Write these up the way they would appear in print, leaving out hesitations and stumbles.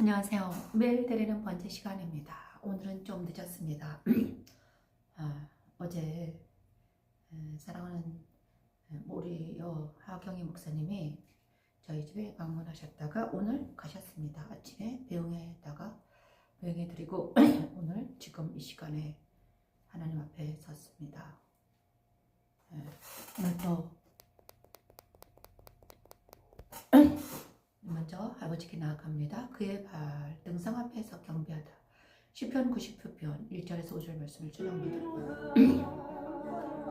안녕하세요. 매일 드리는 번제 시간입니다. 오늘은 좀 늦었습니다. 어제 사랑하는 우리 하경희 목사님이 저희 집에 방문하셨다가 오늘 가셨습니다. 아침에 배웅해 드리고 오늘 지금 이 시간에 하나님 앞에 섰습니다. 오늘 또 먼저 아버지께 나아갑니다. 그의 발 등상 앞에서 경배하다. 시편 90편 1절에서 5절 말씀을 전합니다.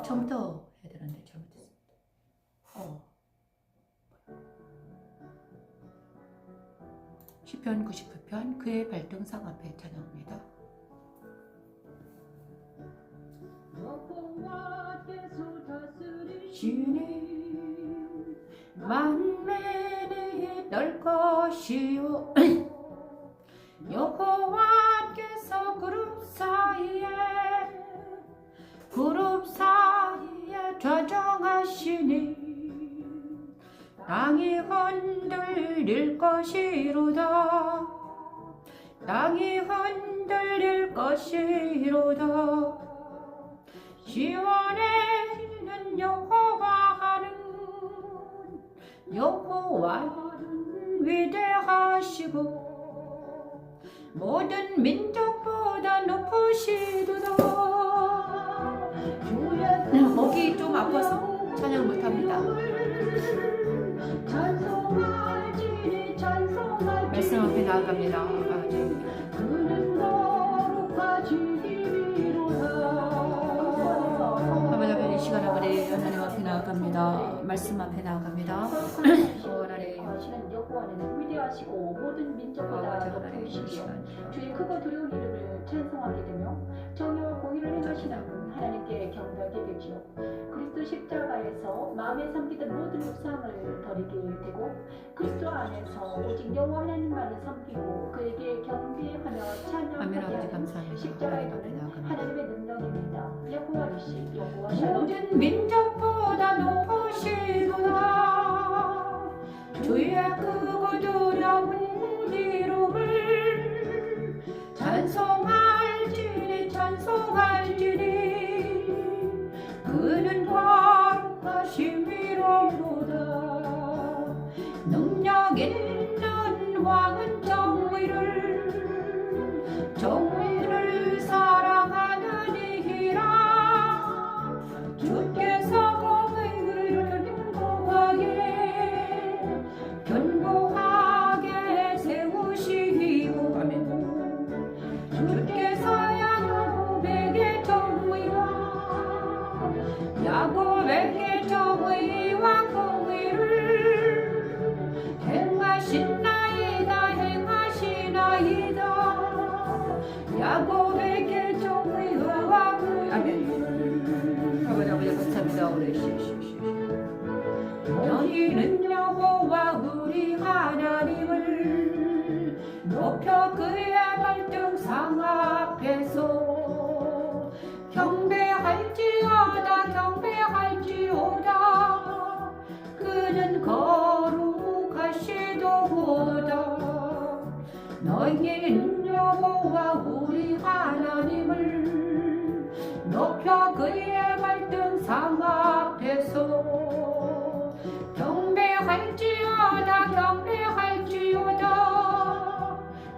처음부터 해야 되는데 잘못했습니다. 시편 99편 그의 발등상 앞에 찬양합니다. 여호와께서 다스리시니 만민이 떨 것이요 여호와께서 그룹 사이에 좌정하시니 땅이 흔들릴 것이로다. 땅이 흔들릴 것이로다. 시온에는 여호와는 위대하시고 모든 민족보다 높으시도다. 목이 좀 아파서 찬양 못합니다. 말씀 앞에 나아갑니다. 아버지 이 시간에 우리 하나님 앞에 나아갑니다. 말씀 앞에 나아갑니다. 하시는 여호와는 위대하시고 모든 민족보다 높으시며 주의 크고 두려운 이름을 찬송하게 되며 정의와 공의를 행하시는 하나님께 경배하게 되지요. 그리스도 십자가에서 마음에 삼기던 모든 우상을 버리게 되고 그리스도 안에서 오직 여호와 하나님만을 섬기고 그에게 경배하며 찬양하게 하는 십자가의 도는 하나님의 능력입니다. 여호와이시 여호와 모든 민족보다 높으시도다. 주의 크고 두려운 이름을 찬송할지니 그는 거룩하심이로다. 능력 있는 왕은 정의를 사랑하는 이라. 주께서 공의를 견고하게 세우시고 주께서 야곱에게 정의와 공의를 행하시나이다. 야곱에게 정의와 공의를. 아버지 감사합니다. 너희는 여호와 우리 하나님을 높여 그의 발등상 앞에서 경배할지어다. 그는 거룩하시도다. 너희는 여호와 우리 하나님을 높여 그의 발등상 앞에서 경배할지어다.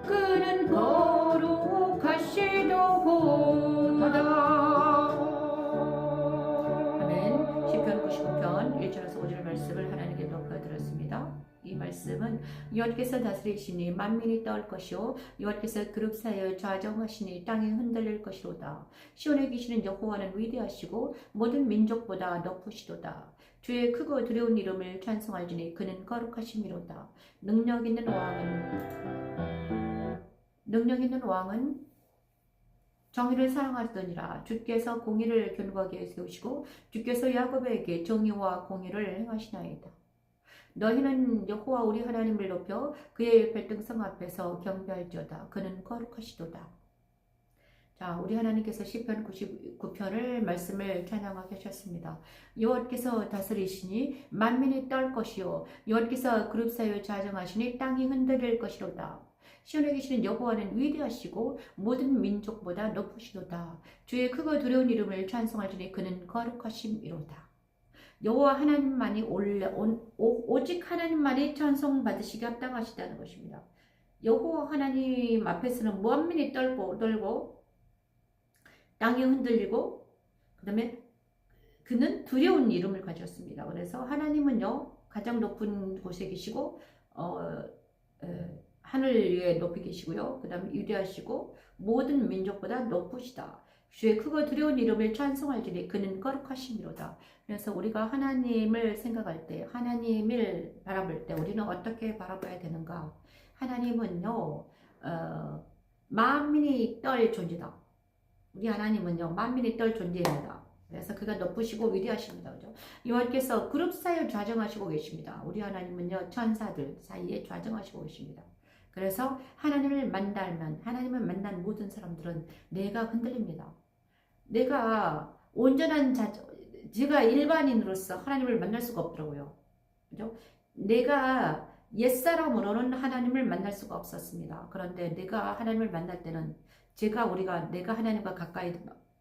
그는 거룩하시도다. 아멘. 시편 95편 1절에서 5절 말씀을 하나님께 높여드렸습니다. 이 말씀은 여호와께서 다스리시니 만민이 떠올 것이요 여호와께서 그룹 사이에 좌정하시니 땅이 흔들릴 것이로다. 시온에 계시는 여호와는 위대하시고 모든 민족보다 높으시도다. 주의 크고 두려운 이름을 찬송할지니 그는 거룩하심이로다. 능력 있는 왕은 정의를 사랑하시더니라. 주께서 공의를 견고하게 세우시고 주께서 야곱에게 정의와 공의를 행하시나이다. 너희는 여호와 우리 하나님을 높여 그의 발등상 앞에서 경배할지어다. 그는 거룩하시도다. 자, 우리 하나님께서 시편 99편을 말씀을 찬양하게 하셨습니다. 여호와께서 다스리시니 만민이 떨 것이요 여호와께서 그룹 사이에 좌정하시니 땅이 흔들릴 것이로다. 시온에 계시는 여호와는 위대하시고 모든 민족보다 높으시도다. 주의 크고 두려운 이름을 찬송할지니 그는 거룩하심이로다. 여호와 하나님만이 오직 하나님만이 찬송받으시기 합당하시다는 것입니다. 여호와 하나님 앞에서는 만민이 떨고 땅이 흔들리고 그 다음에 그는 두려운 이름을 가졌습니다. 그래서 하나님은요 가장 높은 곳에 계시고 하늘 위에 높이 계시고요. 그 다음에 위대하시고 모든 민족보다 높으시다. 주의 크고 두려운 이름을 찬송할지니 그는 거룩하심이로다. 그래서 우리가 하나님을 생각할 때, 하나님을 바라볼 때 우리는 어떻게 바라봐야 되는가? 하나님은요 만민이 떨 존재다. 우리 하나님은요 만민이 떨 존재입니다. 그래서 그가 높으시고 위대하십니다. 그죠? 여호와께서 그룹 사이에 좌정하시고 계십니다. 우리 하나님은요 천사들 사이에 좌정하시고 계십니다. 그래서 하나님을 만나면, 하나님을 만난 모든 사람들은 내가 흔들립니다. 내가 제가 일반인으로서 하나님을 만날 수가 없더라고요. 그죠? 내가 옛사람으로는 하나님을 만날 수가 없었습니다. 그런데 내가 하나님을 만날 때는 내가 하나님과 가까이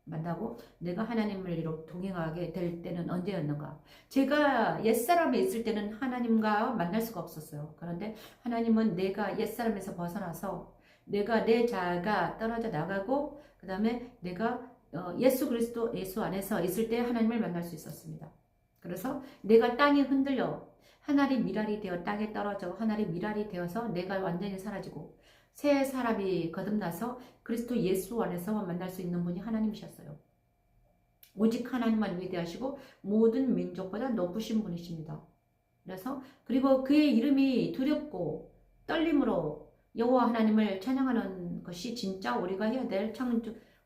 만나고 내가 하나님을 이렇게 동행하게 될 때는 언제였는가? 제가 옛사람에 있을 때는 하나님과 만날 수가 없었어요. 그런데 하나님은 내가 옛사람에서 벗어나서 내가 내 자아가 떨어져 나가고 그 다음에 내가 예수 안에서 있을 때 하나님을 만날 수 있었습니다. 그래서 내가 땅에 흔들려 하늘이 미랄이 되어 땅에 떨어져 하늘이 미랄이 되어서 내가 완전히 사라지고 새 사람이 거듭나서 그리스도 예수 안에서 만날 수 있는 분이 하나님이셨어요. 오직 하나님만 위대하시고 모든 민족보다 높으신 분이십니다. 그리고 그의 이름이 두렵고 떨림으로 여호와 하나님을 찬양하는 것이 진짜 우리가 해야 될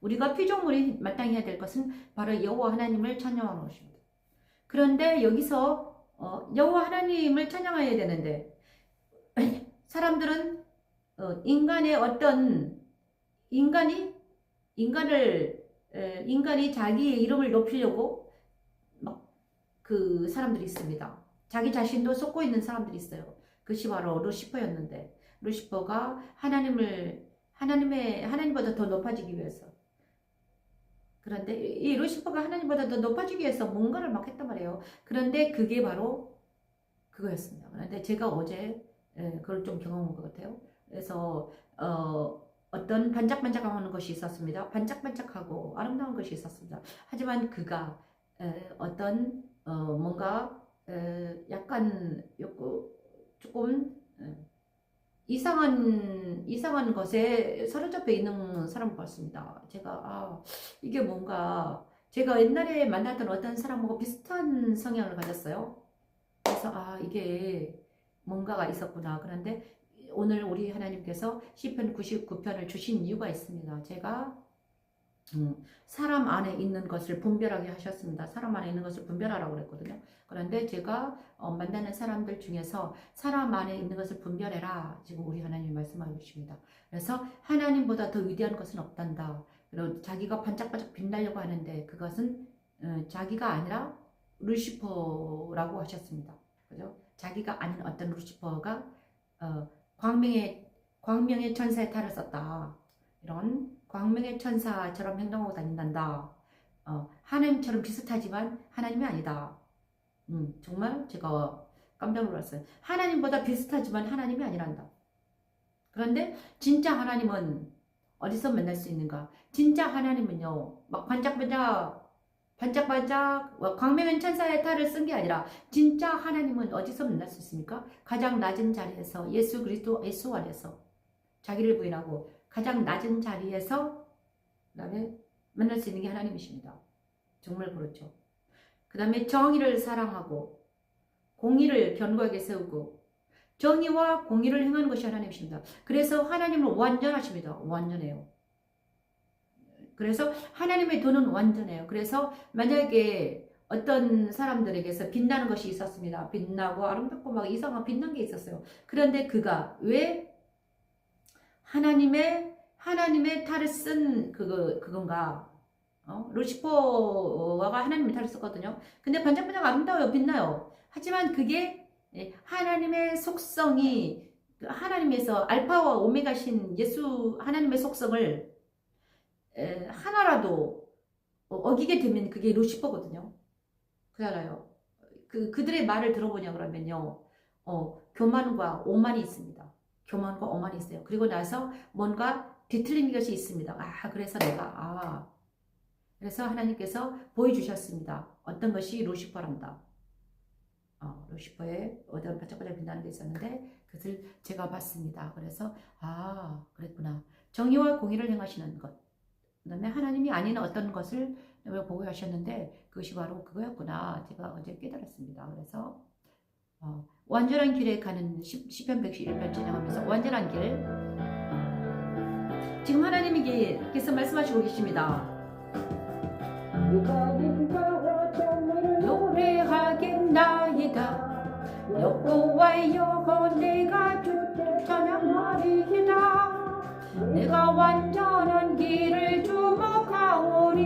우리가 피조물이 마땅히 해야 될 것은 바로 여호와 하나님을 찬양하는 것입니다. 그런데 여기서 여호와 하나님을 찬양해야 되는데 사람들은 인간이 자기의 이름을 높이려고 그 사람들이 있습니다. 자기 자신도 쏟고 있는 사람들이 있어요. 그것이 바로 루시퍼였는데 루시퍼가 하나님보다 더 높아지기 위해서 그런데 이 루시퍼가 하나님보다 더 높아지기 위해서 뭔가를 막 했단 말이에요. 그런데 그게 바로 그거였습니다. 그런데 제가 어제 그걸 좀 경험한 것 같아요. 그래서 어떤 반짝반짝하는 것이 있었습니다. 반짝반짝하고 아름다운 것이 있었습니다. 하지만 그가 뭔가 약간 조금 이상한 것에 사로잡혀 있는 사람 같습니다. 제가 이게 뭔가 제가 옛날에 만났던 어떤 사람하고 비슷한 성향을 가졌어요. 그래서 이게 뭔가가 있었구나. 그런데 오늘 우리 하나님께서 시편 99편을 주신 이유가 있습니다. 제가 사람 안에 있는 것을 분별하게 하셨습니다. 사람 안에 있는 것을 분별하라고 그랬거든요. 그런데 제가 만나는 사람들 중에서 사람 안에 있는 것을 분별해라. 지금 우리 하나님이 말씀하고 계십니다. 그래서 하나님보다 더 위대한 것은 없단다. 그리고 자기가 반짝반짝 빛나려고 하는데 그것은 자기가 아니라 루시퍼라고 하셨습니다. 그죠? 자기가 아닌 어떤 루시퍼가 광명의 천사의 탈을 썼다. 이런 광명의 천사처럼 행동하고 다닌단다. 하나님처럼 비슷하지만 하나님이 아니다. 정말 제가 깜짝 놀랐어요. 하나님보다 비슷하지만 하나님이 아니란다. 그런데 진짜 하나님은 어디서 만날 수 있는가? 진짜 하나님은요, 막 반짝반짝 광명한 천사의 탈을 쓴 게 아니라 진짜 하나님은 어디서 만날 수 있습니까? 가장 낮은 자리에서 예수 안에서 자기를 부인하고 가장 낮은 자리에서 그다음에 만날 수 있는 게 하나님이십니다. 정말 그렇죠. 그 다음에 정의를 사랑하고 공의를 견고하게 세우고 정의와 공의를 행하는 것이 하나님이십니다. 그래서 하나님은 완전하십니다. 완전해요. 그래서 하나님의 도는 완전해요. 그래서 만약에 어떤 사람들에게서 빛나는 것이 있었습니다. 빛나고 아름답고 막 이상한 빛난 게 있었어요. 그런데 그가 왜 하나님의 탈을 쓴 그건가? 루시퍼가 하나님의 탈을 썼거든요. 근데 반짝반짝 아름다워요. 빛나요. 하지만 그게 하나님의 속성이 하나님에서 알파와 오메가신 예수 하나님의 속성을 하나라도 어기게 되면 그게 루시퍼거든요. 그잖아요. 그들의 말을 들어보냐 그러면요. 교만과 오만이 있습니다. 교만과 오만이 있어요. 그리고 나서 뭔가 뒤틀린 것이 있습니다. 그래서 그래서 하나님께서 보여주셨습니다. 어떤 것이 루시퍼란다. 루시퍼의 어떤 반짝반짝 빛나는 게 있었는데 그것을 제가 봤습니다. 그래서 그랬구나. 정의와 공의를 행하시는 것. 그 다음에 하나님이 아닌 어떤 것을 보고 하셨는데 그것이 바로 그거였구나. 제가 어제 깨달았습니다. 그래서 완전한 길에 가는 시편 111편 진행하면서 완전한 길. 지금 하나님께서 말씀하시고 계십니다. 노래하겠나이다. 여호와여 내가 주께 찬양하리이다. 내가 완전한 길을 주목하오리기니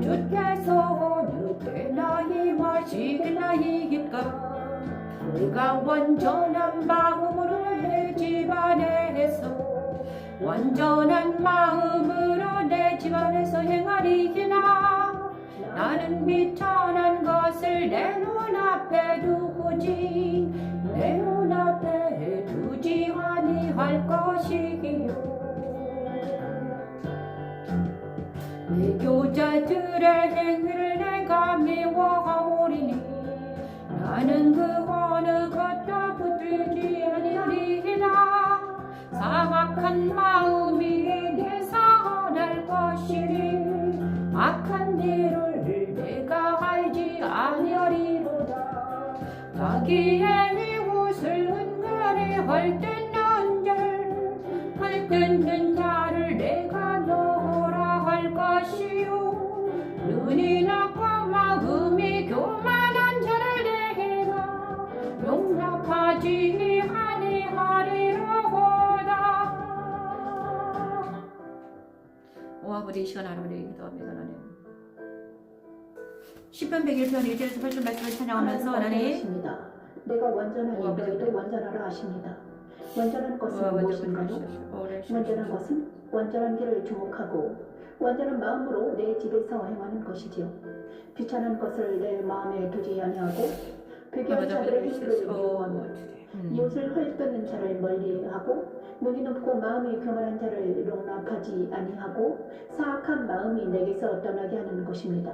주께서 누구나 임하시겠나이까. 내가 완전한 마음으로 내 집안에서 완전한 마음으로 내 집안에서 행하리이나. 나는 비천한 것을 내 눈앞에 두지 내 눈앞에 두지 아니할 것이요. 내 교자들의 행위를 내가 미워하오리니 나는 그 어느 것도 붙들지 아니하리이다. 사악한 마음이 내 사할 것이니 악한 일을 내가 알지 아니하리로다. 자기의 이웃을 은근히 헐뜯는 자를 내가 너라 할 것이요. 눈이 낮고 마음이 교만한 자를 내가 용납하지 아니하리로다. 오 아버지, 이 시간 하나님을 기도합니다. 하나님 시편 101편 1절에서 8절 말씀을 찬양하면서 하나님 내가 완전하니 너희도 완전하라 하십니다. 완전한 것은 무엇인가요? 완전한 것은 완전한 길을 주목하고 완전한 마음으로 내 집에서 행하는 것이지요. 귀찮은 것을 내 마음에 두지 아니하고 배교한 자들의 행위를 미워하며 이웃을 헐뜯는 자를 멀리하고 눈이 높고 마음이 교만한 자를 용납하지 아니하고 사악한 마음이 내게서 떠나게 하는 것입니다.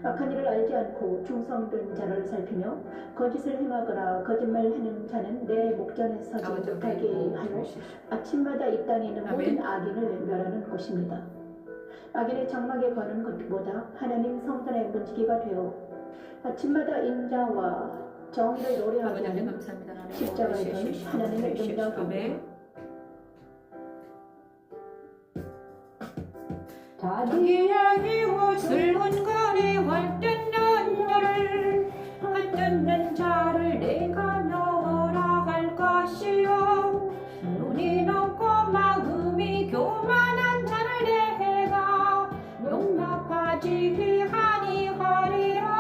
악한 일을 알지 않고 충성된 자를 살피며 거짓을 행하거나 거짓말하는 자는 내 목전에 서지 못하게 하여 아침마다 이 땅에 있는 모든 악인을 멸하는 것입니다. 악인의 장막에 거는 것보다 하나님 성전의 문지기가 되어 아침마다 인자와 정의를 노래하게 하는 십자가의 전 하나님의 능력입니다. 자기의 이웃을 은근히 헐뜯는 자를 내가 너라 할 것이요. 눈이 높고 마음이 교만한 자를 내가 용납하지 아니하리로다.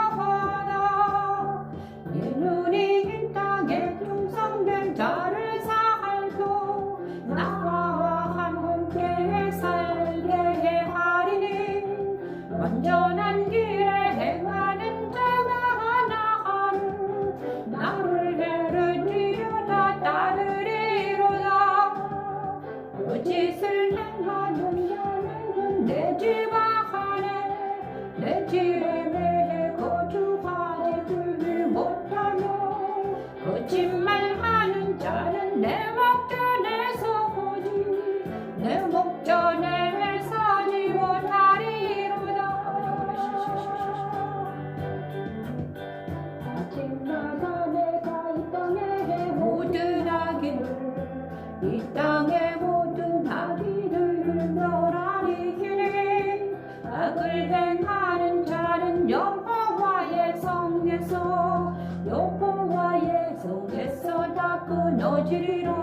내 눈이 이 땅에 충성된 자를 살고 나와 함께 살게 하리니 완전한 길에 행하는 자가 하나는 나를 헤르지로다 따르리로다. 거짓을 행하는 자는 내 집 안에 내 집에 거주하지 못하며 거짓말하는 자는 내 목전에서 오지 내 목전에 서지 못하리로다. 아침마다 내가 이 땅의 모든 악인을 이 땅의 모든 악인을 멸하리니 악을 행하는 자는 여호와의 성에서 다 끊어지리로다.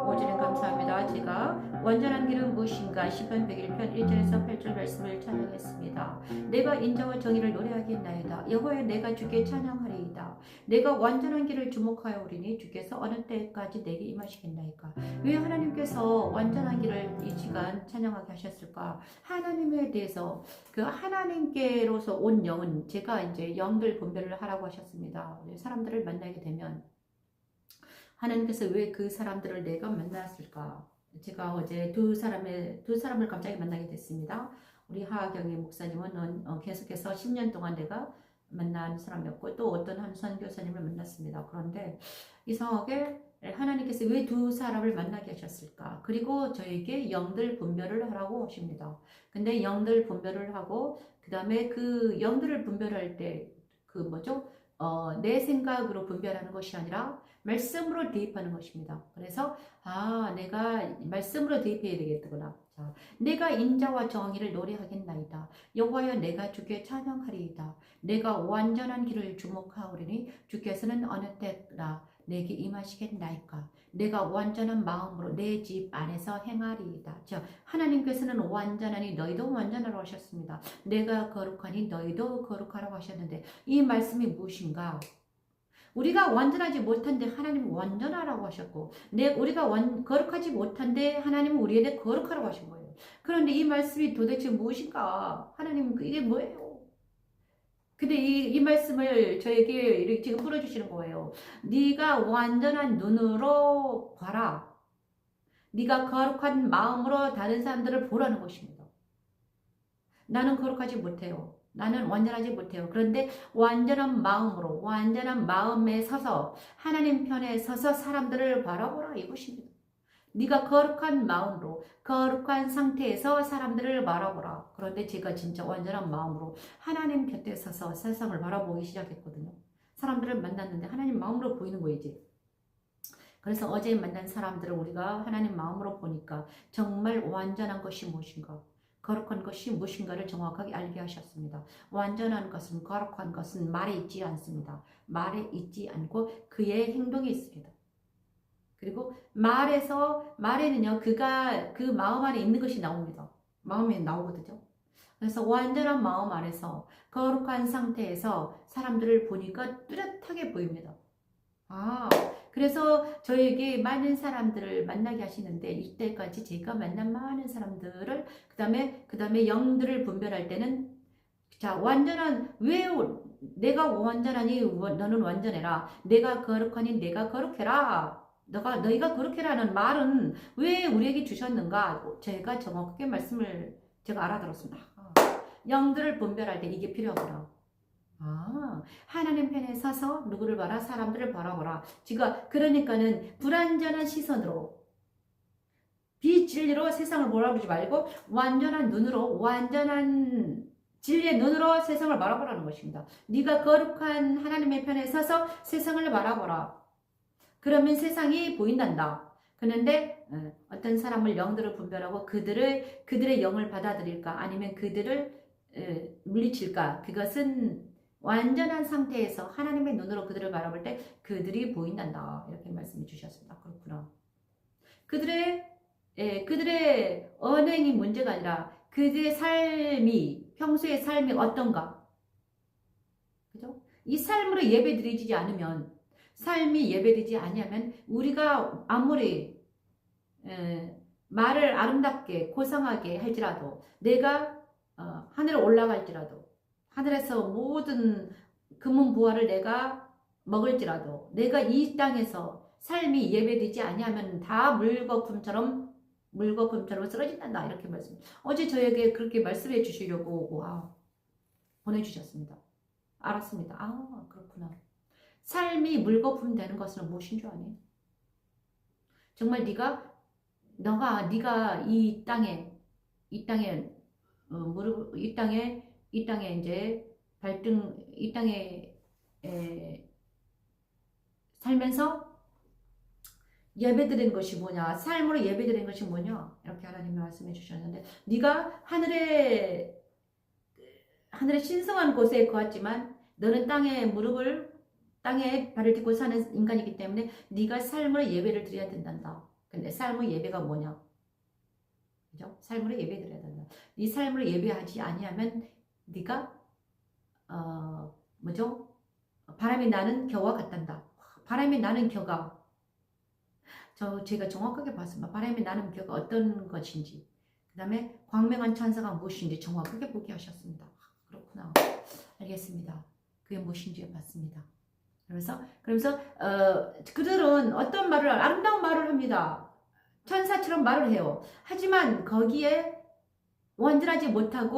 오지는 감사합니다. 제가 완전한 길은 무엇인가? 시편 101편 1절에서 8절 말씀을 찬양했습니다. 내가 인자와 정의를 노래하겠나이다. 여호와여 내가 주께 찬양하리이다. 내가 완전한 길을 주목하여 오리니 주께서 어느 때까지 내게 임하시겠나이까? 왜 하나님께서 완전한 길을 이 시간 찬양하게 하셨을까? 하나님에 대해서 그 하나님께로서 온 영은 제가 이제 영들 분별을 하라고 하셨습니다. 사람들을 만나게 되면 하나님께서 왜 그 사람들을 내가 만났을까? 제가 어제 두 사람을 갑자기 만나게 됐습니다. 우리 하경의 목사님은 계속해서 10년 동안 내가 만난 사람이었고 또 어떤 한 선교사님을 만났습니다. 그런데 이상하게 하나님께서 왜 두 사람을 만나게 하셨을까? 그리고 저에게 영들 분별을 하라고 하십니다. 근데 영들 분별을 하고 그 다음에 그 영들을 분별할 때 그 뭐죠? 내 생각으로 분별하는 것이 아니라 말씀으로 대입하는 것입니다. 그래서 내가 말씀으로 대입해야 되겠구나. 자, 내가 인자와 정의를 노래하겠나이다. 여호와여 내가 주께 찬양하리이다. 내가 완전한 길을 주목하오리니 주께서는 어느 때나 내게 임하시겠나이까. 내가 완전한 마음으로 내 집 안에서 행하리이다. 자, 하나님께서는 완전하니 너희도 완전하라고 하셨습니다. 내가 거룩하니 너희도 거룩하라고 하셨는데 이 말씀이 무엇인가? 우리가 완전하지 못한데 하나님은 완전하라고 하셨고 우리가 거룩하지 못한데 하나님은 우리에게 거룩하라고 하신 거예요. 그런데 이 말씀이 도대체 무엇인가? 하나님은 이게 뭐예요? 근데 이 말씀을 저에게 이렇게 지금 풀어주시는 거예요. 네가 완전한 눈으로 봐라. 네가 거룩한 마음으로 다른 사람들을 보라는 것입니다. 나는 거룩하지 못해요. 나는 완전하지 못해요. 그런데 완전한 마음으로, 완전한 마음에 서서 하나님 편에 서서 사람들을 바라보라 이것입니다. 네가 거룩한 마음으로, 거룩한 상태에서 사람들을 바라보라. 그런데 제가 진짜 완전한 마음으로 하나님 곁에 서서 세상을 바라보기 시작했거든요. 사람들을 만났는데 하나님 마음으로 보이는 거이지. 그래서 어제 만난 사람들을 우리가 하나님 마음으로 보니까 정말 완전한 것이 무엇인가? 거룩한 것이 무엇인가를 정확하게 알게 하셨습니다. 완전한 것은, 거룩한 것은 말에 있지 않습니다. 말에 있지 않고 그의 행동에 있습니다. 그리고 말에는요, 그가 그 마음 안에 있는 것이 나옵니다. 마음에 나오거든요. 그래서 완전한 마음 안에서 거룩한 상태에서 사람들을 보니까 뚜렷하게 보입니다. 그래서 저에게 많은 사람들을 만나게 하시는데 이때까지 제가 만난 많은 사람들을 그 다음에 영들을 분별할 때는 자 왜 내가 완전하니 너는 완전해라. 내가 거룩하니 내가 거룩해라. 너희가 거룩해라는 말은 왜 우리에게 주셨는가? 제가 정확하게 말씀을 제가 알아들었습니다. 영들을 분별할 때 이게 필요하구나. 하나님 편에 서서 누구를 봐라? 사람들을 바라보라. 그러니까는 불완전한 시선으로 비진리로 세상을 바라보지 말고 완전한 눈으로, 완전한 진리의 눈으로 세상을 바라보라는 것입니다. 네가 거룩한 하나님의 편에 서서 세상을 바라보라. 그러면 세상이 보인단다. 그런데 어떤 사람을 영들을 분별하고 그들의 영을 받아들일까 아니면 그들을 물리칠까? 그것은 완전한 상태에서 하나님의 눈으로 그들을 바라볼 때 그들이 보인단다. 이렇게 말씀해 주셨습니다. 그렇구나. 그들의 언행이 문제가 아니라 그들의 평소의 삶이 어떤가? 그죠? 이 삶으로 예배드리지 않으면, 삶이 예배되지 아니하면 우리가 아무리 말을 아름답게 고상하게 할지라도 내가 하늘에 올라갈지라도 하늘에서 모든 금은부화를 내가 먹을지라도 내가 이 땅에서 삶이 예배되지 아니하면 다 물거품처럼 쓰러진단다. 이렇게 말씀. 어제 저에게 그렇게 말씀해 주시려고 보내주셨습니다. 알았습니다. 그렇구나. 삶이 물거품 되는 것은 무엇인 줄 아니? 정말 네가 이 땅에 이제 이 땅에 살면서 예배드리는 것이 뭐냐? 삶으로 예배드리는 것이 뭐냐? 이렇게 하나님이 말씀해 주셨는데 네가 하늘의 신성한 곳에 거했지만 너는 땅에 발을 딛고 사는 인간이기 때문에 네가 삶으로 예배를 드려야 된단다. 근데 삶의 예배가 뭐냐? 그죠? 삶으로 예배 드려야 된다. 네 삶으로 예배하지 아니하면 네가 뭐죠? 바람이 나는 겨와 같단다. 바람이 나는 겨가 제가 정확하게 봤습니다. 바람이 나는 겨가 어떤 것인지 그 다음에 광명한 천사가 무엇인지 정확하게 보게 하셨습니다. 그렇구나. 알겠습니다. 그게 무엇인지 봤습니다. 그러면서 그들은 어떤 말을 아름다운 말을 합니다. 천사처럼 말을 해요. 하지만 거기에 완전하지 못한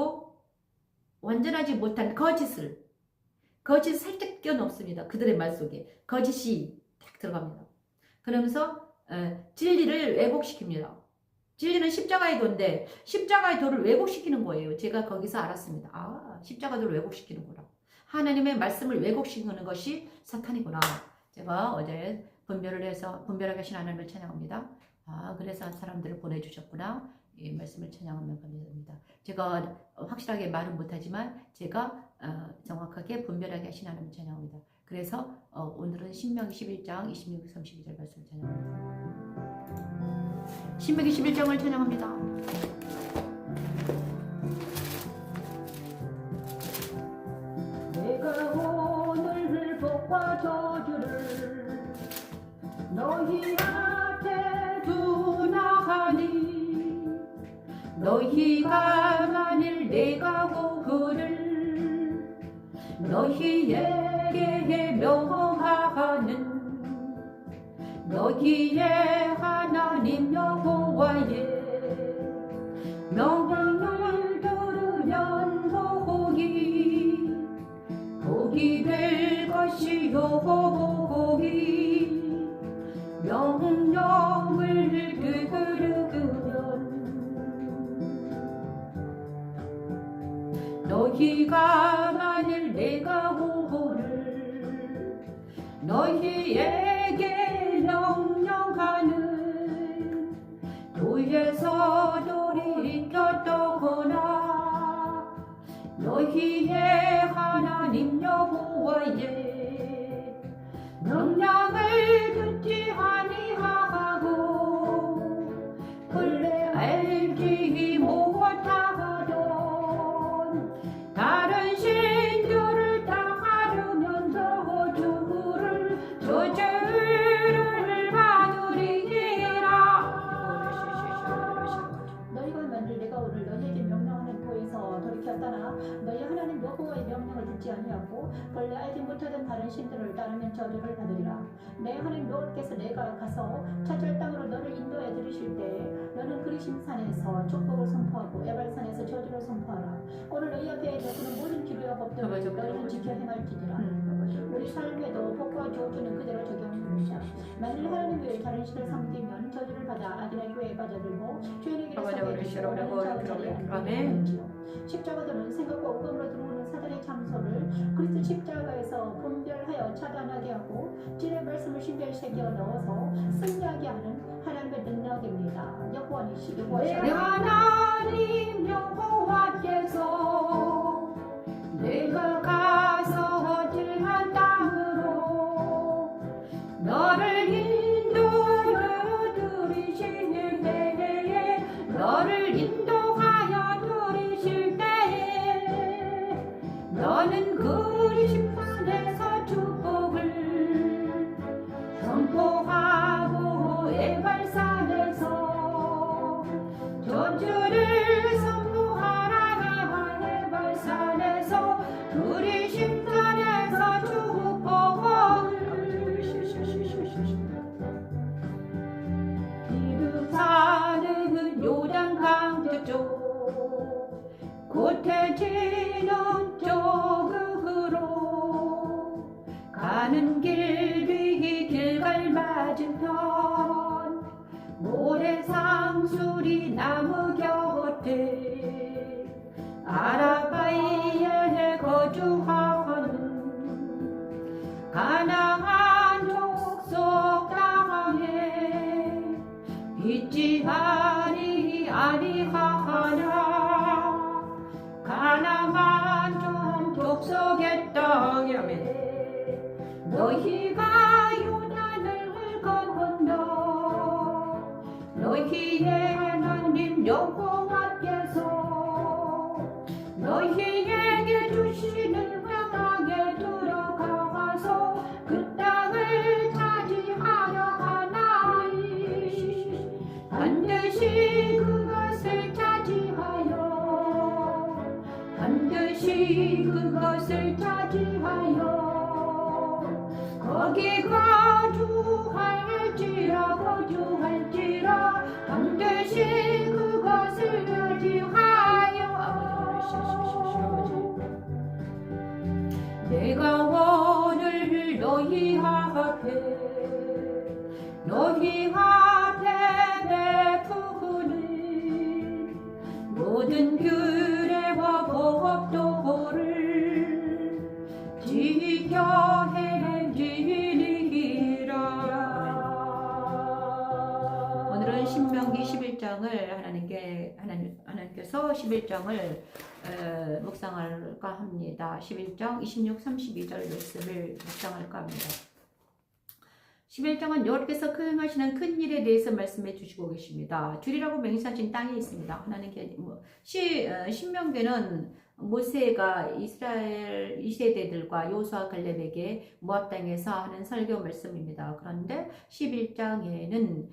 거짓을 살짝 끼워넣습니다. 그들의 말 속에 거짓이 딱 들어갑니다. 그러면서 진리를 왜곡시킵니다. 진리는 십자가의 도인데 십자가의 도를 왜곡시키는 거예요. 제가 거기서 알았습니다. 아, 십자가 도를 왜곡시키는구나. 하나님의 말씀을 왜곡시키는 것이 사탄이구나. 제가 어제 분별하게 하신 하나님을 찬양합니다. 아, 그래서 사람들을 보내주셨구나. 이 말씀을 찬양하면 감사합니다. 제가 확실하게 말은 못하지만 제가 정확하게 분별하게 하신 하나님을 찬양합니다. 그래서 오늘은 신명기 11장 26, 32절 말씀을 찬양합니다. 신명기 11장을 찬양합니다. 내가 오늘 복과 저주를 너희 앞에 두나하니 너희가 만일 내가 그를 너희에게 명하는 너희의 하나님 여호와의 명령을 들으면 복이 될 것이요 복이 명령을 들으면 너희가 만일 내가 그를 너희에게 명령하는 도에서 돌이켰더거나 너희의 하나님 여호와의 명령을 듣지 아니하고 본래 알지 못하던 다른 신들을 따르면서 저주를 받으리라. 너희가 만일 내가 오늘 너희에게 명령하는 도에서 돌이켰다나 너희 하나님 여호와의 명령을 듣지 아니하고 본래 알지 못하던 다른 신들을 따르면 저주를 받으리라. 내 하나님 여호와께서 내가 가서 차절 땅으로 너를 인도해 들으실 때 너는 그리심산에서 축복을 선포하고 에발산에서 저주를 선포하라. 오늘 너희 앞에 적는 모든 기류와 법들을 너희는 지켜 행할지니라. 우리 삶에도 복과 저주는 그대로 적용합니다. 만일 하나님 외에 다른 신을 섬기면 저주를 받아 아들의 교회에 빠져들고 주인의 길에 서게 되시고 오른 자리에 앉게 되지요. 십자가도는 생각과 오감으로 들어오는 사단의 참소를 그리스도 십자가에서 분별하여 차단하게 하고 진의 말씀을 신비에 새겨 넣어서 승리하게 하는 하나님의 능력입니다. 여호와니시 여호와시여 하나님 여호와께서 내가 가서 들한 땅으로 너를 인도하여 들이실 때에 너를 인도하여 들이실 때에 너는 그리심산에서 축복을 선포하고 에발산에서 저주를 선포하라. 에발산에서 그리심산에서 축복을 기름사는 요단강 저쪽 고태지는 쪽으로 가는 길 뒤 길갈 맞은편 모래상수리 나무 곁에 아라바이에 거주하는 가나안 족속 땅에 있지 아니하나 가나안 족속의 땅에 너희가 요단을 건너 너희의 하나님 여호와께서 너희에게 주시는 그 땅에 들어가서 그 땅을 차지하려 하나니 반드시 그것을 차지하여 반드시 그것을 차지하여 거기 거주할지라 반드시 그것을 차지하여 내가 오늘 너희 앞에 베푸는 모든 규례와 법도를 지켜 행지니라. 오늘은 신명기 11장을 하나님께서 11장을 묵상할까 합니다. 11장 26, 32절 말씀을 묵상할까 합니다. 11장은 여호와께서 행하시는 큰 일에 대해서 말씀해 주시고 계십니다. 주리라고 맹세하신 땅이 있습니다. 하나님께 신명기는 모세가 이스라엘 2세대들과 여호수아 갈렙에게 모압 땅에서 하는 설교 말씀입니다. 그런데 11장에는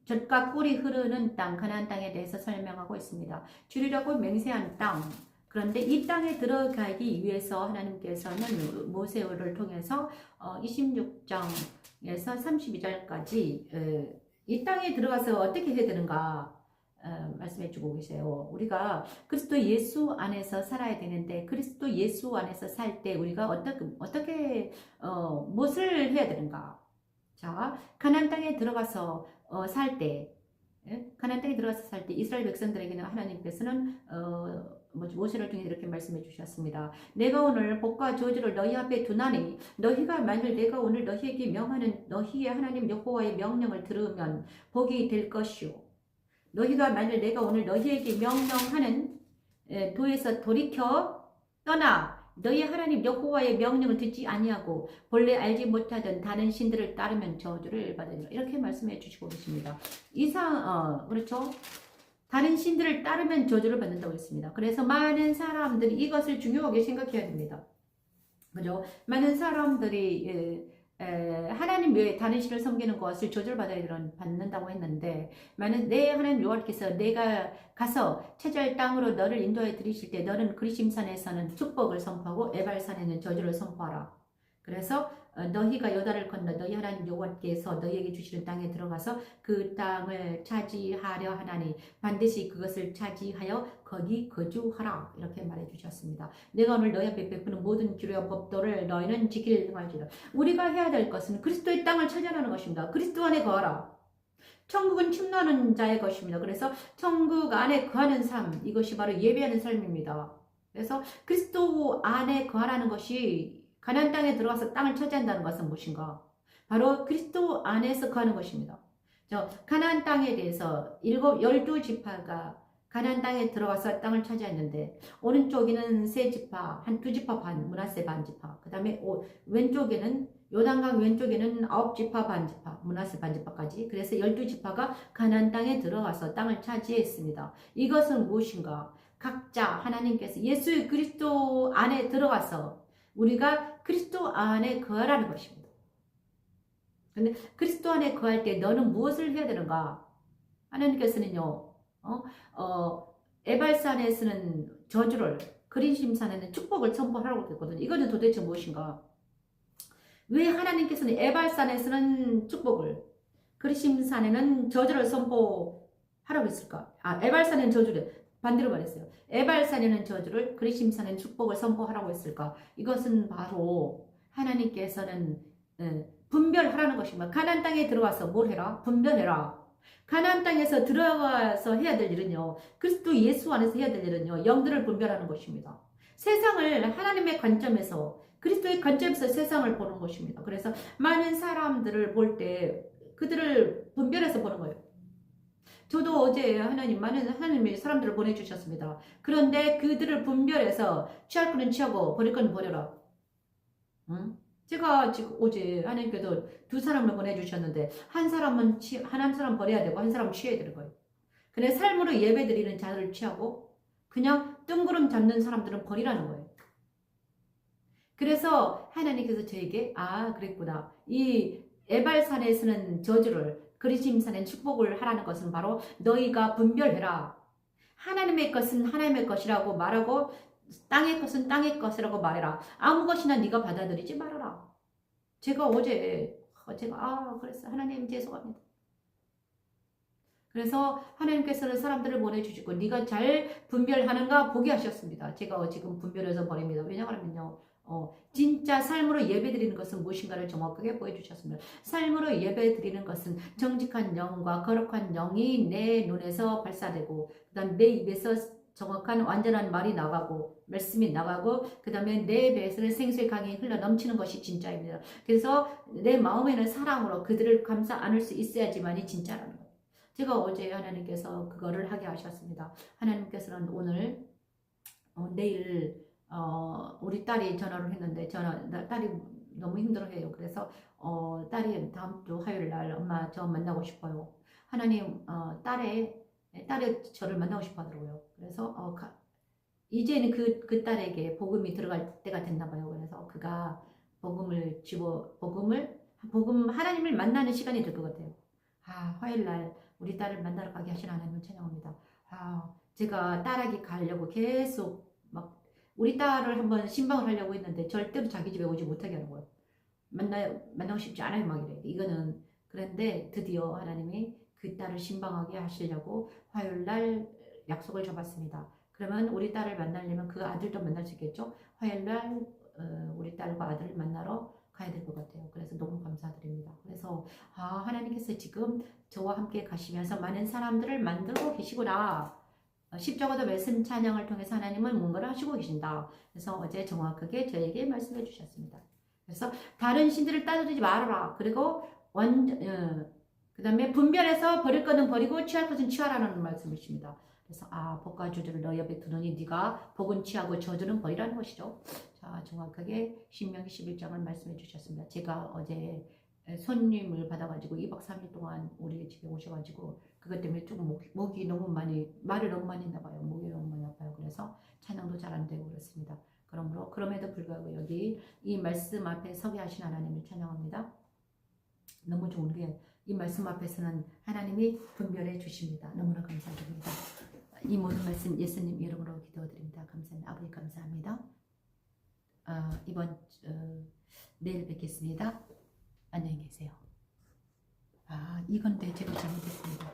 젖과 꿀이 흐르는 땅, 가나안 땅에 대해서 설명하고 있습니다. 주리라고 맹세한 땅, 그런데 이 땅에 들어가기 위해서 하나님께서는 모세를 통해서 26장에서 32절까지 이 땅에 들어가서 어떻게 해야 되는가 말씀해 주고 계세요. 우리가 그리스도 예수 안에서 살아야 되는데 그리스도 예수 안에서 살 때 우리가 어떻게 무엇을 해야 되는가? 자, 가나안 땅에 들어가서 살 때 가나안 땅에 들어가서 살 때 이스라엘 백성들에게는 하나님께서는 모세를 통해 이렇게 말씀해 주셨습니다. 내가 오늘 복과 저주를 너희 앞에 두나니 너희가 만일 내가 오늘 너희에게 명하는 너희의 하나님 여호와의 명령을 들으면 복이 될 것이요 너희가 만일 내가 오늘 너희에게 명령하는 도에서 돌이켜 떠나 너희 하나님 여호와의 명령을 듣지 아니하고 본래 알지 못하던 다른 신들을 따르면 저주를 받으리라. 이렇게 말씀해 주시고 계십니다. 그렇죠? 다른 신들을 따르면 저주를 받는다고 했습니다. 그래서 많은 사람들이 이것을 중요하게 생각해야 됩니다. 그죠? 많은 사람들이 하나님 외에 다른 신을 섬기는 것을 저주를 받는다고 했는데 내 하나님 여호와께서 내가 가서 차지할 땅으로 너를 인도해 드리실 때 너는 그리심산에서는 축복을 선포하고 에발산에는 저주를 선포하라. 그래서 너희가 요단을 건너 너희 하나님 여호와께서 너희에게 주시는 땅에 들어가서 그 땅을 차지하려 하나니 반드시 그것을 차지하여 거기 거주하라. 이렇게 말해 주셨습니다. 내가 오늘 너희 앞에 베푸는 모든 규례와 법도를 너희는 지키려 행할지어다. 우리가 해야 될 것은 그리스도의 땅을 차지하는 것입니다. 그리스도 안에 거하라. 천국은 침노하는 자의 것입니다. 그래서 천국 안에 거하는 삶, 이것이 바로 예배하는 삶입니다. 그래서 그리스도 안에 거하라는 것이 가나안 땅에 들어가서 땅을 차지한다는 것은 무엇인가? 바로 그리스도 안에서 거하는 것입니다. 가나안 땅에 대해서 12지파가 가나안 땅에 들어가서 땅을 차지했는데 오른쪽에는 세 지파, 한 2지파 반, 므낫세 반 지파. 그 다음에 왼쪽에는 요단강 왼쪽에는 9지파 반 지파, 므낫세 반 지파까지. 그래서 12지파가 가나안 땅에 들어가서 땅을 차지했습니다. 이것은 무엇인가? 각자 하나님께서 예수 그리스도 안에 들어가서 우리가 그리스도 안에 거하라는 것입니다. 근데 그리스도 안에 거할 때 너는 무엇을 해야 되는가? 하나님께서는요, 에발산에서는 저주를, 그리심산에는 축복을 선포하라고 했거든요. 이거는 도대체 무엇인가? 왜 하나님께서는 에발산에서는 축복을, 그리심산에는 저주를 선포하라고 했을까? 에발산에는 저주를, 반대로 말했어요. 에발산에는 저주를, 그리심산에는 축복을 선포하라고 했을까? 이것은 바로 하나님께서는 분별하라는 것입니다. 가나안 땅에 들어가서 뭘 해라? 분별해라. 가나안 땅에서 들어가서 해야 될 일은요, 그리스도 예수 안에서 해야 될 일은요, 영들을 분별하는 것입니다. 세상을 하나님의 관점에서, 그리스도의 관점에서 세상을 보는 것입니다. 그래서 많은 사람들을 볼 때 그들을 분별해서 보는 거예요. 저도 어제 하나님이 사람들을 보내주셨습니다. 그런데 그들을 분별해서 취할 거는 취하고 버릴 거는 버려라. 응? 제가 지금 어제 하나님께서 2 사람을 보내주셨는데 한 사람 버려야 되고 한 사람은 취해야 되는 거예요. 그래 삶으로 예배드리는 자들을 취하고 그냥 뜬구름 잡는 사람들은 버리라는 거예요. 그래서 하나님께서 저에게 그랬구나. 이 에발산에 서는 저주를 그리심산에 축복을 하라는 것은 바로 너희가 분별해라. 하나님의 것은 하나님의 것이라고 말하고 땅의 것은 땅의 것이라고 말해라. 아무 것이나 네가 받아들이지 말아라. 제가 어제 그랬어요. 하나님 죄송합니다. 그래서 하나님께서는 사람들을 보내주시고 네가 잘 분별하는가 보게 하셨습니다. 제가 지금 분별해서 버립니다. 왜냐하면요. 진짜 삶으로 예배드리는 것은 무엇인가를 정확하게 보여주셨습니다. 삶으로 예배드리는 것은 정직한 영과 거룩한 영이 내 눈에서 발사되고 그 다음 내 입에서 정확한 완전한 말이 나가고 말씀이 나가고 그 다음에 내 배에서는 생수의 강이 흘러 넘치는 것이 진짜입니다. 그래서 내 마음에는 사랑으로 그들을 감싸 안을 수 있어야지만이 진짜라는 거예요. 제가 어제 하나님께서 그거를 하게 하셨습니다. 하나님께서는 오늘 내일 우리 딸이 전화를 했는데 딸이 너무 힘들어해요. 그래서 딸이 다음 주 화요일 날 엄마 저 만나고 싶어요. 하나님 딸이 저를 만나고 싶어 하더라고요. 그래서 이제는 그 딸에게 복음이 들어갈 때가 됐나 봐요. 그래서 그가 복음 하나님을 만나는 시간이 될 것 같아요. 화요일 날 우리 딸을 만나러 가게 하신 하나님을 찬양합니다. 제가 딸에게 가려고 계속 막 우리 딸을 한번 신방을 하려고 했는데 절대로 자기 집에 오지 못하게 하는 거예요. 만나고 싶지 않아요. 막 이래. 이거는 그런데 드디어 하나님이 그 딸을 신방하게 하시려고 화요일 날 약속을 잡았습니다. 그러면 우리 딸을 만나려면 그 아들도 만날 수 있겠죠. 화요일 날 우리 딸과 아들을 만나러 가야 될 것 같아요. 그래서 너무 감사드립니다. 그래서 하나님께서 지금 저와 함께 가시면서 많은 사람들을 만들고 계시구나. 십자가도 말씀 찬양을 통해서 하나님은 뭔가를 하시고 계신다. 그래서 어제 정확하게 저에게 말씀해 주셨습니다. 그래서 다른 신들을 따르지 말아라. 그리고 그 다음에 분별해서 버릴 것은 버리고 취할 것은 취하라는 말씀이십니다. 그래서 복과 저주를 너희 옆에 두느니 네가 복은 취하고 저주는 버리라는 것이죠. 자, 정확하게 신명기 11장을 말씀해 주셨습니다. 제가 어제 손님을 받아가지고 2박 3일 동안 우리 집에 오셔가지고 그것 때문에 좀 목이 너무 많이 말을 너무 많이 했나 봐요. 목이 너무 많이 아파요. 그래서 찬양도 잘 안 되고 그렇습니다. 그럼에도 불구하고 여기 이 말씀 앞에 서게 하신 하나님을 찬양합니다. 너무 좋은 게 이 말씀 앞에서는 하나님이 분별해 주십니다. 너무나 감사드립니다. 이 모든 말씀 예수님 이름으로 기도드립니다. 감사합니다. 아버지 감사합니다. 내일 뵙겠습니다. 안녕히 계세요. 이건 제가 잘못했습니다.